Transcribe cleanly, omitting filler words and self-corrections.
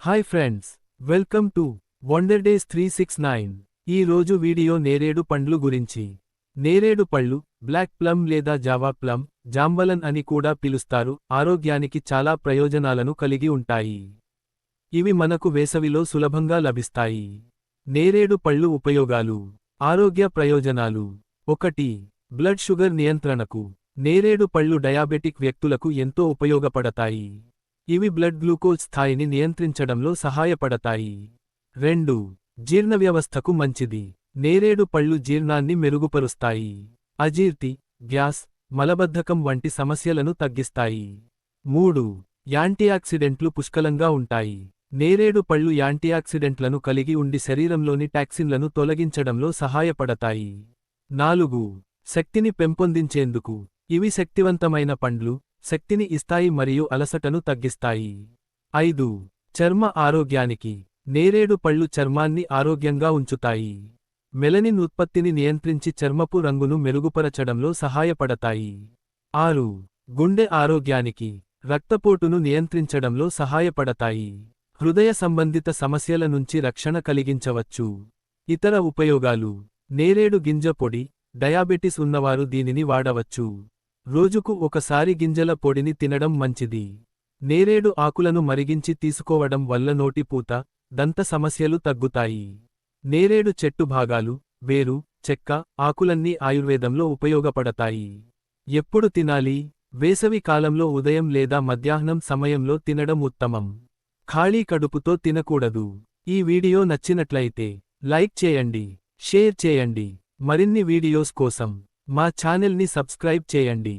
Hi friends, welcome to wonder days 369. ఈ రోజు video నేరేడు పండ్లు గురించి. నేరేడు పళ్ళు, బ్లాక్ ప్లమ్ లేదా జావా ప్లమ్, జాంబలన్ అని కూడా పిలుస్తారు, ఆరోగ్యానికి చాలా ప్రయోజనాలను కలిగి ఉంటాయి. ఇవి మనకు వేసవిలో సులభంగా లభిస్తాయి. నేరేడు పళ్ళు ఉపయోగాలు. ఆరోగ్య ప్రయోజనాలు. 1. బ్లడ్ షుగర్ నియంత్రణకు. నేరేడు పళ్ళు డయాబెటిక్ వ్యక్తులకు ఎంతో ఉపయోగపడతాయి. ఇవి బ్లడ్ గ్లూకోజ్ స్థాయిని నియంత్రించడంలో సహాయపడతాయి. 2. జీర్ణ వ్యవస్థకు మంచిది. నేరేడు పళ్ళు జీర్ణాన్ని మెరుగుపరుస్తాయి. అజీర్తి, గ్యాస్, మలబద్ధకం వంటి సమస్యలను తగ్గిస్తాయి. 3. యాంటీఆక్సిడెంట్లు పుష్కలంగా ఉంటాయి. నేరేడు పళ్ళు యాంటీఆక్సిడెంట్లను కలిగి ఉండి శరీరంలోని టాక్సిన్లను తొలగించడంలో సహాయపడతాయి. 4. శక్తిని పెంపొందించేందుకు. ఇవి శక్తివంతమైన పండ్లు, శక్తిని ఇస్తాయి మరియు అలసటను తగ్గిస్తాయి. 5. చర్మ ఆరోగ్యానికి. నేరేడు పళ్ళు చర్మాన్ని ఆరోగ్యంగా ఉంచుతాయి. మెలనిన్ ఉత్పత్తిని నియంత్రించి చర్మపు రంగును మెరుగుపరచడంలో సహాయపడతాయి. 6. గుండె ఆరోగ్యానికి. రక్తపోటును నియంత్రించడంలో సహాయపడతాయి. హృదయ సంబంధిత సమస్యల నుంచి రక్షణ కలిగించవచ్చు. ఇతర ఉపయోగాలు. నేరేడు గింజ పొడి. డయాబెటిస్ ఉన్నవారు దీనిని వాడవచ్చు. రోజుకు ఒకసారి గింజల పొడిని తినడం మంచిది. నేరేడు ఆకులను మరిగించి తీసుకోవడం వల్ల నోటిపూత, దంత సమస్యలు తగ్గుతాయి. నేరేడు చెట్టు భాగాలు, వేరు, చెక్క, ఆకులన్నీ ఆయుర్వేదంలో ఉపయోగపడతాయి. ఎప్పుడు తినాలి? వేసవి కాలంలో ఉదయం లేదా మధ్యాహ్నం సమయంలో తినడం ఉత్తమం. ఖాళీ కడుపుతో తినకూడదు. ఈ వీడియో నచ్చినట్లయితే లైక్ చేయండి, షేర్ చేయండి. మరిన్ని వీడియోస్ కోసం మా ఛానల్ని సబ్స్క్రైబ్ చేయండి.